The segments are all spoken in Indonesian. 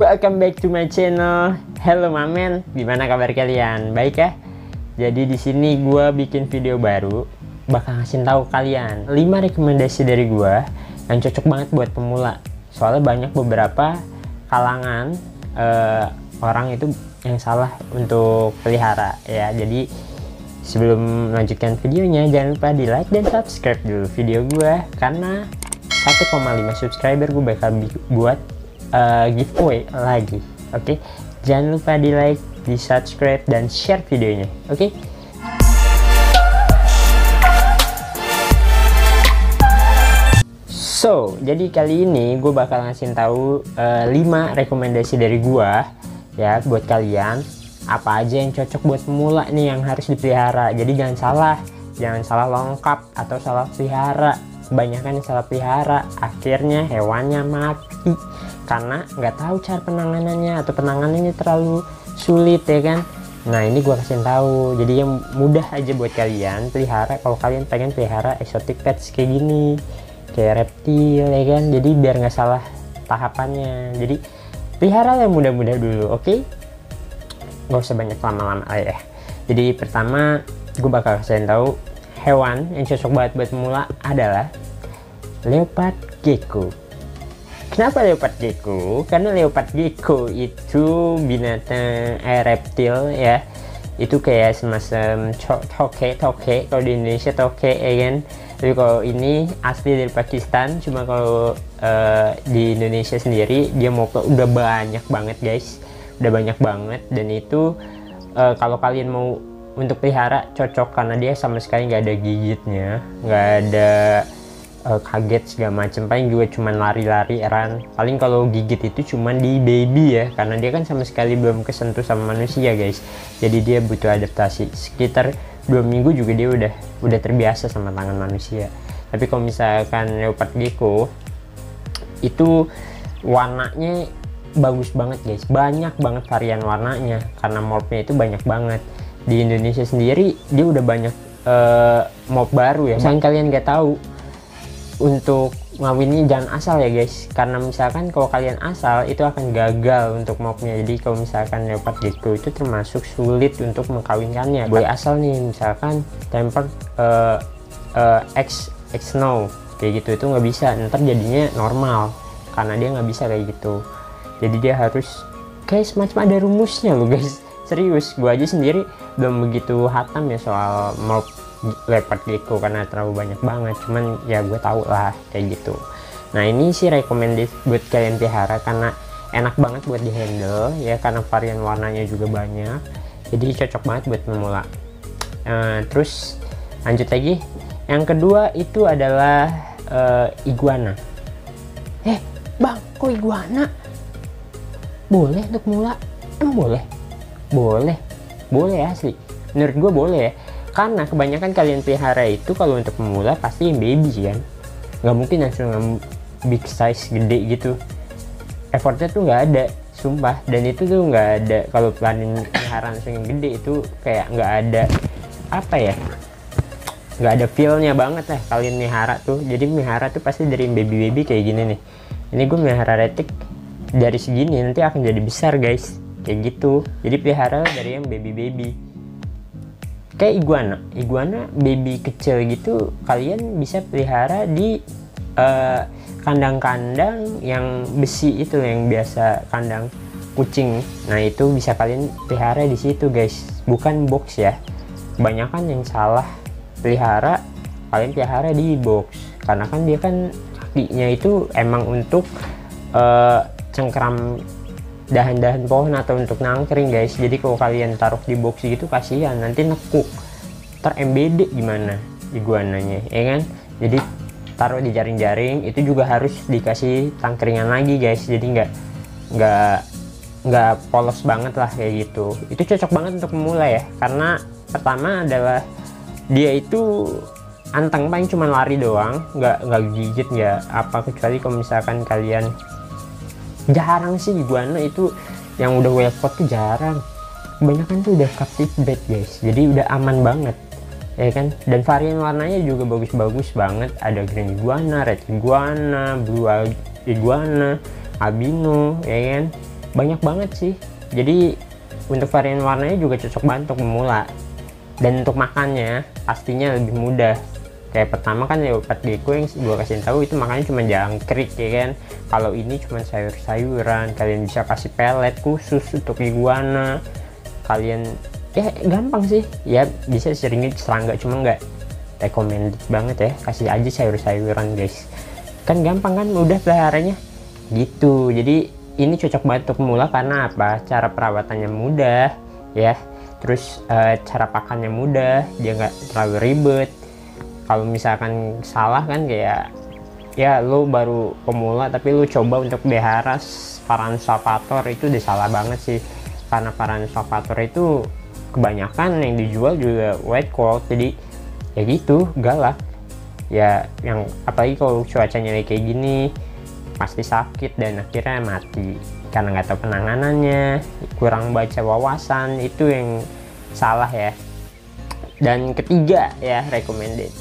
Welcome back to my channel. Hello mamen, gimana kabar kalian? Baik ya? Jadi di sini gue bikin video baru, bakal ngasih tahu kalian 5 rekomendasi dari gue yang cocok banget buat pemula. Soalnya banyak beberapa kalangan orang itu yang salah untuk pelihara ya. Jadi sebelum melanjutkan videonya, jangan lupa di like dan subscribe dulu video gue, karena 1,5 subscriber gue bakal buat giveaway lagi. Oke, jangan lupa di like, di subscribe, dan share videonya. Oke. So, jadi kali ini gue bakal ngasih tahu 5 rekomendasi dari gue ya buat kalian. Apa aja yang cocok buat pemula nih yang harus dipelihara. Jadi jangan salah lengkap atau salah pelihara. Kebanyakan yang salah pelihara, akhirnya hewannya mati karena nggak tahu cara penanganannya atau penanganannya terlalu sulit ya kan. Nah ini gue kasih tahu, jadi yang mudah aja buat kalian pelihara kalau kalian pengen pelihara exotic pets kayak gini, kayak reptil ya kan. Jadi biar nggak salah tahapannya, jadi pelihara yang mudah-mudah dulu. Oke, nggak usah banyak lama-lama ya. Jadi pertama gue bakal kasih tahu hewan yang cocok banget buat pemula adalah leopard gecko. Kenapa leopard gecko? Karena leopard gecko itu binatang reptil ya. Itu kayak semacam toke kalau di Indonesia toke ya kan. Tapi kalau ini asli dari Pakistan, cuma kalau di Indonesia sendiri dia udah banyak banget guys. Udah banyak banget, dan itu kalau kalian mau untuk pelihara cocok karena dia sama sekali nggak ada gigitnya, nggak ada kaget segala macem, paling juga cuman lari-lari run. Paling kalau gigit itu cuman di baby ya, karena dia kan sama sekali belum kesentuh sama manusia guys. Jadi dia butuh adaptasi sekitar 2 minggu juga dia udah terbiasa sama tangan manusia. Tapi kalau misalkan leopard gecko itu warnanya bagus banget guys, banyak banget varian warnanya karena morphnya itu banyak banget. Di Indonesia sendiri dia udah banyak mob baru ya. Misalkan kalian nggak tahu, untuk ngawinnya jangan asal ya guys, karena misalkan kalau kalian asal itu akan gagal untuk mobnya. Jadi kalau misalkan leopard gecko itu termasuk sulit untuk mengkawinkannya. Boleh asal nih, misalkan tempered X no kayak gitu, itu nggak bisa, ntar jadinya normal karena dia nggak bisa kayak gitu. Jadi dia harus kayak semacam ada rumusnya loh guys, serius. Gue aja sendiri belum begitu hatam ya soal mob leopard gecko karena terlalu banyak banget, cuman ya gue tau lah kayak gitu. Nah ini sih recommended buat kalian pelihara karena enak banget buat di handle ya, karena varian warnanya juga banyak, jadi cocok banget buat pemula. Terus lanjut lagi, yang kedua itu adalah iguana. Bang, kok iguana boleh untuk pemula? Emang boleh asli, menurut gue boleh ya. Karena kebanyakan kalian pelihara itu kalau untuk pemula pasti yang baby kan, nggak mungkin langsung big size gede gitu. Effortnya tuh nggak ada, sumpah. Dan itu tuh nggak ada, kalau kalian pelihara langsung yang gede itu kayak nggak ada apa ya, nggak ada feelnya banget lah kalian pelihara tuh. Jadi pelihara tuh pasti dari baby kayak gini nih. Ini gue pelihara retik dari segini, nanti akan jadi besar guys, kayak gitu. Jadi pelihara dari yang baby. Kayak iguana baby kecil gitu, kalian bisa pelihara di kandang-kandang yang besi itu, yang biasa kandang kucing. Nah itu bisa kalian pelihara di situ guys, bukan box ya. Kebanyakan yang salah pelihara, kalian pelihara di box karena kan dia kan kakinya itu emang untuk cengkram dahan-dahan pohon atau untuk nangkring guys. Jadi kalau kalian taruh di box gitu kasihan, nanti nekuk, ntar MBD gimana iguananya ya kan. Jadi taruh di jaring-jaring, itu juga harus dikasih tangkringan lagi guys, jadi nggak polos banget lah kayak gitu. Itu cocok banget untuk pemula ya, karena pertama adalah dia itu anteng, paling cuma lari doang, nggak gigit nggak apa, kecuali kalau misalkan kalian jarang sih iguana itu yang udah well pot tuh jarang. Kebanyakan tuh udah captive bred guys, jadi udah aman banget ya kan. Dan varian warnanya juga bagus-bagus banget, ada green iguana, red iguana, blue iguana, albino ya kan. banyak banget sih. Jadi untuk varian warnanya juga cocok banget untuk pemula. Dan untuk makannya pastinya lebih mudah. Kayak pertama kan leopard gecko yang gue kasih tahu itu makannya cuma jangkrik ya kan. Kalau ini cuma sayur-sayuran, kalian bisa kasih pelet khusus untuk iguana. Kalian ya gampang sih, ya bisa seringin serangga, cuma nggak recommended banget ya, kasih aja sayur-sayuran guys. Kan gampang kan, mudah peliharanya gitu. Jadi ini cocok banget untuk pemula karena apa? Cara perawatannya mudah ya, terus cara pakannya mudah, dia nggak terlalu ribet. Kalau misalkan salah kan kayak ya lo baru pemula tapi lo coba untuk pelihara Varanus salvator, itu udah salah banget sih. Karena Varanus salvator itu kebanyakan yang dijual juga white coat, jadi ya gitu galak ya, yang apalagi kalau cuacanya kayak gini pasti sakit dan akhirnya mati karena nggak tahu penanganannya, kurang baca wawasan, itu yang salah ya. Dan ketiga ya, recommended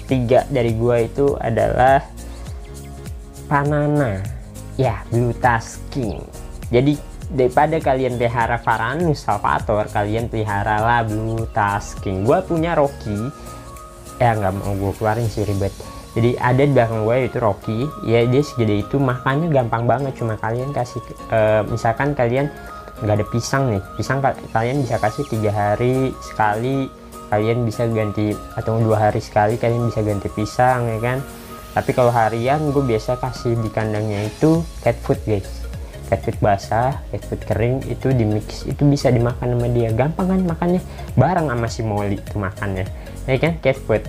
ketiga dari gua itu adalah Panana ya, blue tusking. Jadi daripada kalian pelihara Varanus salvator, kalian peliharalah blue tusking. Gua punya Rocky ya, nggak mau gue keluarin sih, ribet. Jadi ada di belakang gue itu Rocky ya, dia segede itu, makannya gampang banget. Cuma kalian kasih misalkan kalian nggak ada pisang nih, pisang kalian bisa kasih 3 hari sekali, kalian bisa ganti, atau 2 hari sekali kalian bisa ganti pisang ya kan. Tapi kalau harian gue biasa kasih di kandangnya itu cat food guys, cat food basah, cat food kering, itu di mix, itu bisa dimakan sama dia. Gampang kan makannya, bareng sama si Molly itu makannya ya kan. Cat food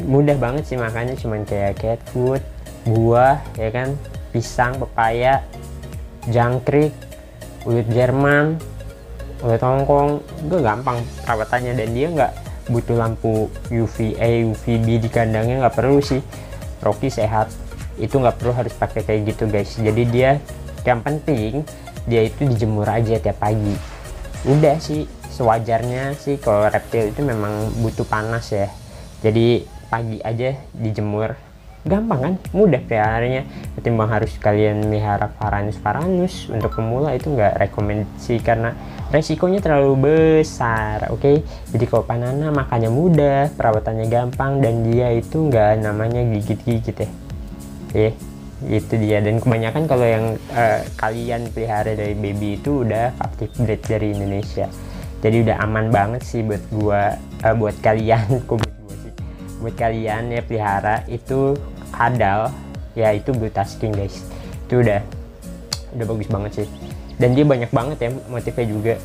mudah banget sih makannya, cuman kayak cat food, buah ya kan, pisang, pepaya, jangkrik, ulet Jerman, ulet Hongkong. Itu gampang perawatannya, dan dia nggak butuh lampu UVA, UVB di kandangnya, nggak perlu sih. Rocky sehat, itu nggak perlu harus pakai kayak gitu guys. Jadi dia, yang penting dia itu dijemur aja tiap pagi, udah sih. Sewajarnya sih kalau reptil itu memang butuh panas ya, jadi pagi aja dijemur, gampang kan, mudah peliharanya. Ketimbang harus kalian melihara Varanus untuk pemula, itu nggak rekomendasi karena resikonya terlalu besar. Oke. Jadi kalau Panana makannya mudah, perawatannya gampang, dan dia itu nggak namanya gigit-gigit ya. Oke, itu dia. Dan kebanyakan kalau yang kalian pelihara dari baby itu udah captive breed dari Indonesia, jadi udah aman banget sih buat gua, buat kalian. Buat kalian ya pelihara itu kadal ya, itu blue tusking guys, itu udah bagus banget sih. Dan dia banyak banget ya motifnya juga,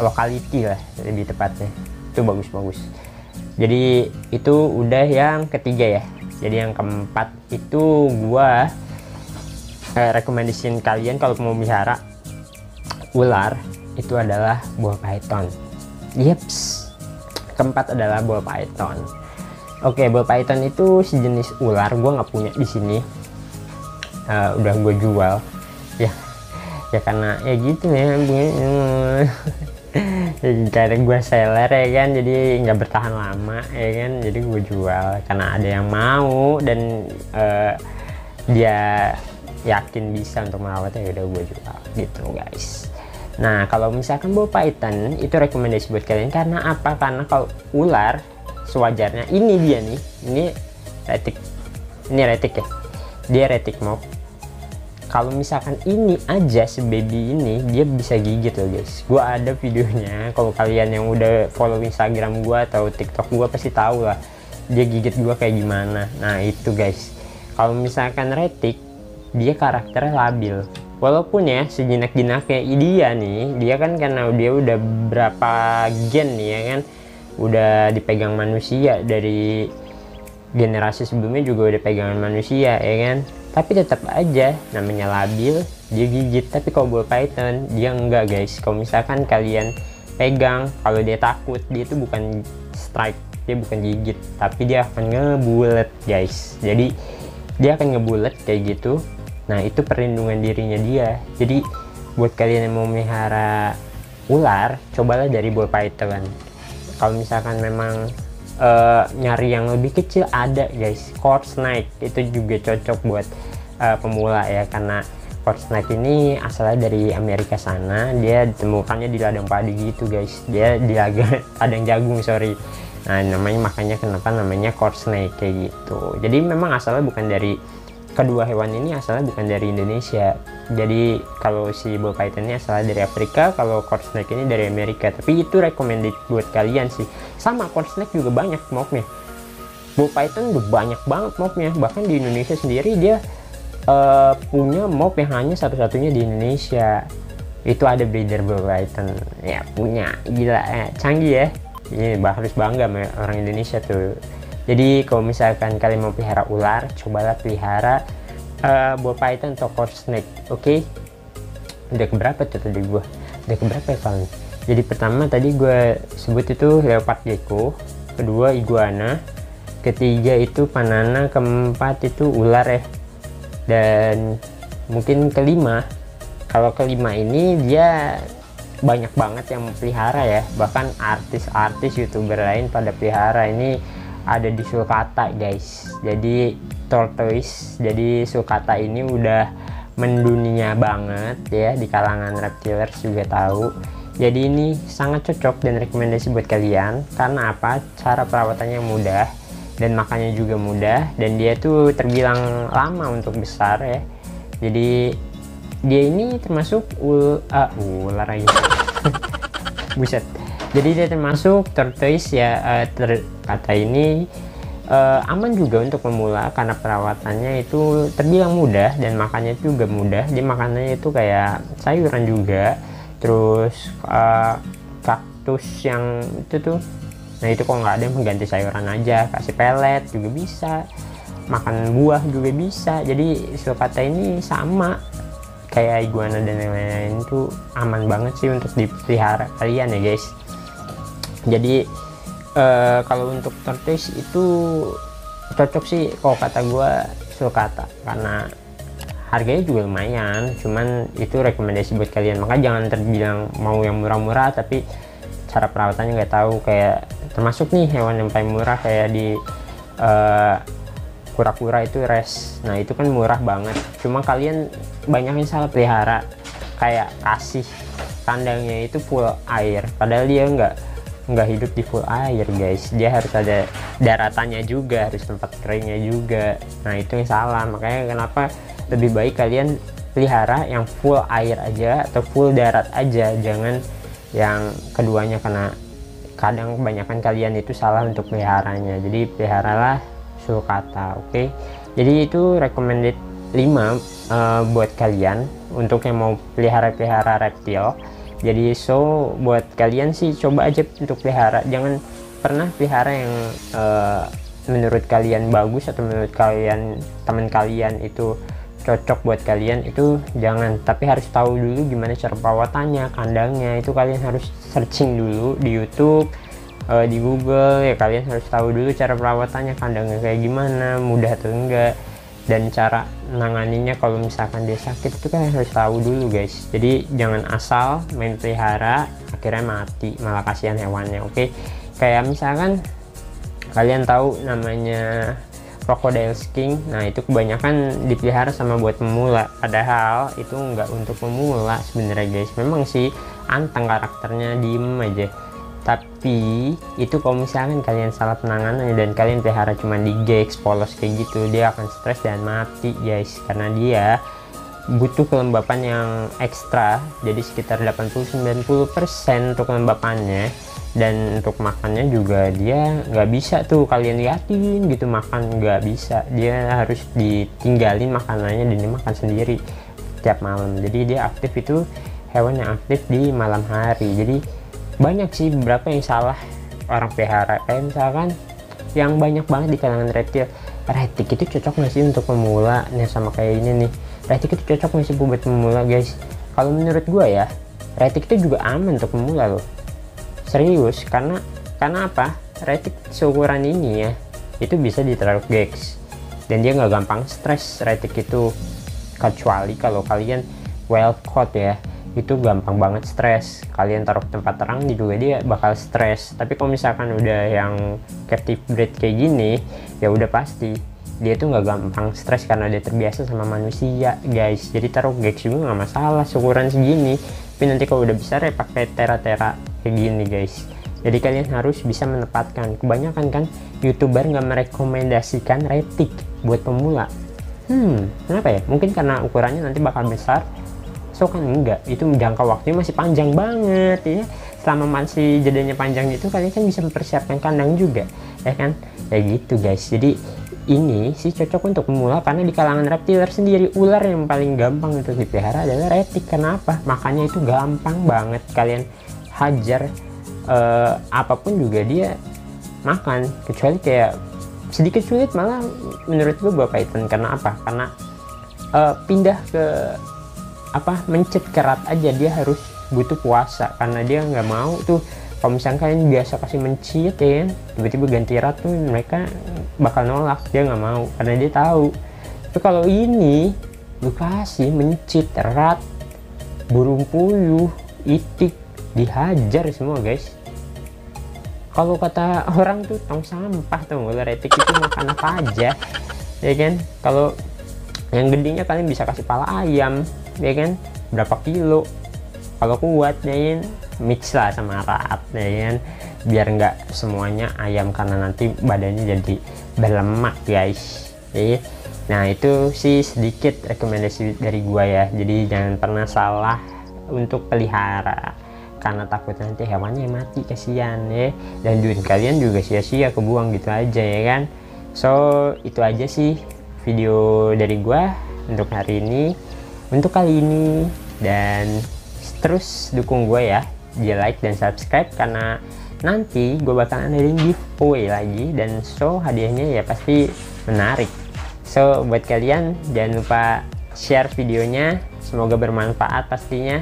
locality lah lebih tepatnya, itu bagus. Jadi itu udah yang ketiga ya. Jadi yang keempat itu gua rekomendasiin kalian kalau mau melihara ular itu adalah buah python. Yeps, keempat adalah buah python. Oke, buah python itu sejenis ular, gue nggak punya di sini, udah gue jual ya karena ya gitu ya, karena gue seller ya kan, jadi nggak bertahan lama ya kan, jadi gue jual karena ada yang mau dan dia yakin bisa untuk merawatnya, ya udah gue jual gitu guys. Nah kalau misalkan buah python itu rekomendasi buat kalian karena apa? Karena kalau ular sewajarnya, ini dia nih, ini retik ya, dia retik mob. Kalau misalkan ini aja sebaby ini dia bisa gigit loh guys. Gua ada videonya, kalau kalian yang udah follow Instagram gua atau TikTok gua pasti tahu lah dia gigit gua kayak gimana. Nah itu guys, kalau misalkan retik dia karakternya labil, walaupun ya sejinak-jinaknya dia nih, dia kan karena dia udah berapa gen nih ya kan, udah dipegang manusia, dari generasi sebelumnya juga udah pegangan manusia ya kan, tapi tetap aja namanya labil, dia gigit. Tapi kalau buah python dia enggak guys. Kalau misalkan kalian pegang, kalau dia takut, dia itu bukan strike, dia bukan gigit, tapi dia akan ngebulet guys. Jadi dia akan ngebulet kayak gitu. Nah itu perlindungan dirinya dia. Jadi buat kalian yang mau melihara ular, cobalah dari buah python. Kalau misalkan memang nyari yang lebih kecil, ada guys, court snake, itu juga cocok buat pemula ya, karena Corn snake ini asalnya dari Amerika sana, dia ditemukannya di ladang padi gitu guys, dia di ladang jagung, sorry. Nah namanya, makanya kenapa namanya corn snake kayak gitu. Jadi memang asalnya bukan dari, kedua hewan ini asalnya bukan dari Indonesia. Jadi kalau si ball python ini asalnya dari Afrika, kalau corn snake ini dari Amerika. Tapi itu recommended buat kalian sih. Sama corn snake juga banyak mobnya. Ball python udah banyak banget mobnya, bahkan di Indonesia sendiri dia punya mob yang hanya satu-satunya di Indonesia. Itu ada breeder ball python ya, punya, gila canggih ya. Ini harus bangga sama orang Indonesia tuh. Jadi kalau misalkan kalian mau pelihara ular, cobalah pelihara ball python atau corn snake. Oke, udah keberapa tuh tadi gua, udah keberapa ya kalian? Jadi pertama tadi gue sebut itu leopard gecko, kedua iguana, ketiga itu panana, keempat itu ular ya, dan mungkin kelima, kalau kelima ini dia banyak banget yang pelihara ya, bahkan artis-artis youtuber lain pada pelihara. Ini ada di sulcata guys, jadi tortoise. Jadi sulcata ini udah mendunia banget ya, di kalangan reptilers juga tahu. Jadi ini sangat cocok dan rekomendasi buat kalian. Karena apa? Cara perawatannya mudah dan makannya juga mudah, dan dia tuh terbilang lama untuk besar ya. Jadi dia ini termasuk ular aja. Buset. Jadi dia termasuk tortoise ya, kata ini aman juga untuk pemula karena perawatannya itu terbilang mudah dan makannya juga mudah. Dia makanannya itu kayak sayuran juga, terus kaktus yang itu tuh. Nah itu kalau nggak ada mengganti sayuran aja, kasih pelet juga bisa, makan buah juga bisa. Jadi sulcata ini sama kayak iguana dan lain-lain, itu aman banget sih untuk dipelihara kalian ya guys. Jadi kalau untuk tortoise itu cocok sih kalau kata gue sulcata, karena harganya juga lumayan. Cuman itu rekomendasi buat kalian, maka jangan terbilang mau yang murah-murah tapi cara perawatannya nggak tahu. Kayak termasuk nih hewan yang paling murah kayak di kura-kura itu res. Nah itu kan murah banget, cuma kalian banyak yang salah pelihara, kayak kasih kandangnya itu full air, padahal dia nggak hidup di full air guys. Dia harus ada daratannya juga, harus tempat keringnya juga. Nah itu yang salah, makanya kenapa lebih baik kalian pelihara yang full air aja atau full darat aja, jangan yang keduanya, karena kadang kebanyakan kalian itu salah untuk peliharanya. Jadi peliharalah sulcata. Oke. Jadi itu recommended 5 buat kalian untuk yang mau pelihara reptil. Jadi buat kalian sih coba aja untuk pelihara, jangan pernah pelihara yang menurut kalian bagus atau menurut kalian teman kalian itu cocok buat kalian, itu jangan. Tapi harus tahu dulu gimana cara perawatannya, kandangnya itu kalian harus searching dulu di YouTube, di Google ya. Kalian harus tahu dulu cara perawatannya, kandangnya kayak gimana, mudah atau enggak, dan cara nanganinya kalau misalkan dia sakit itu kalian harus tahu dulu guys. Jadi jangan asal main pelihara akhirnya mati, malah kasihan hewannya. Oke. Kayak misalkan kalian tahu namanya crocodile king, nah itu kebanyakan dipelihara sama buat pemula, padahal itu nggak untuk pemula sebenarnya guys. Memang sih anteng karakternya, diem aja, tapi itu kalau misalkan kalian salah penanganannya dan kalian pelihara cuma di gex polos kayak gitu, dia akan stres dan mati guys, karena dia butuh kelembapan yang ekstra. Jadi sekitar 80-90% untuk kelembapannya, dan untuk makannya juga dia nggak bisa tuh kalian liatin gitu makan, nggak bisa. Dia harus ditinggalin makanannya dan dia makan sendiri tiap malam. Jadi dia aktif, itu hewan yang aktif di malam hari. Jadi banyak sih beberapa yang salah orang pelihara, kayak misalkan yang banyak banget di kalangan reptil, retik itu cocok nggak sih untuk pemula. Nah sama kayak ini nih, retik itu cocok nggak sih buat pemula guys? Kalau menurut gua ya, retik itu juga aman untuk pemula loh, serius. Karena apa? Retik seukuran ini ya, itu bisa ditaruh gex dan dia nggak gampang stres. Retik itu kecuali kalau kalian wild caught ya, itu gampang banget stres. Kalian taruh tempat terang juga dia bakal stres. Tapi kalau misalkan udah yang captive breed kayak gini, ya udah pasti dia tuh nggak gampang stres karena dia terbiasa sama manusia guys. Jadi taruh gex juga nggak masalah ukuran segini, tapi nanti kalau udah besar ya pakai tera kayak gini guys. Jadi kalian harus bisa menempatkan. Kebanyakan kan youtuber nggak merekomendasikan retik buat pemula. Kenapa ya? Mungkin karena ukurannya nanti bakal besar. So kan enggak, itu jangka waktunya masih panjang banget ya. Selama masih jadinya panjang itu kalian kan bisa mempersiapkan kandang juga ya kan, kayak gitu guys. Jadi ini sih cocok untuk pemula karena di kalangan reptiler sendiri ular yang paling gampang untuk dipelihara adalah retik. Kenapa? Makanya itu gampang banget kalian hajar apapun juga dia makan, kecuali kayak sedikit sulit malah menurut gue bawa python. Karena apa? Karena pindah ke mencet kerat aja dia harus butuh puasa, karena dia nggak mau tuh kalau misalnya kalian biasa kasih mencit ya kan, tiba-tiba ganti rat tuh mereka bakal nolak, dia nggak mau karena dia tahu. Tapi kalau ini lu kasih mencit, rat, burung puyuh, itik, dihajar semua guys. Kalau kata orang tuh tong sampah tuh, ular retik itu makan apa aja ya kan. Kalau yang gedenya kalian bisa kasih pala ayam ya kan, berapa kilo kalau kuat ya kan, mix lah sama rat ya kan, biar nggak semuanya ayam karena nanti badannya jadi berlemak guys ya. Nah itu sih sedikit rekomendasi dari gua ya. Jadi jangan pernah salah untuk pelihara karena takut nanti hewannya mati, kasihan ya, dan duit kalian juga sia-sia kebuang gitu aja ya kan. So itu aja sih video dari gua untuk hari ini, untuk kali ini, dan terus dukung gue ya, di like dan subscribe karena nanti gue bakal ngadain giveaway lagi, dan so hadiahnya ya pasti menarik. So buat kalian jangan lupa share videonya, semoga bermanfaat pastinya.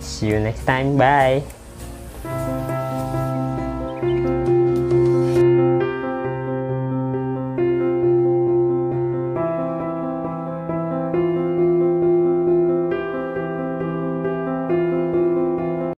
See you next time, bye.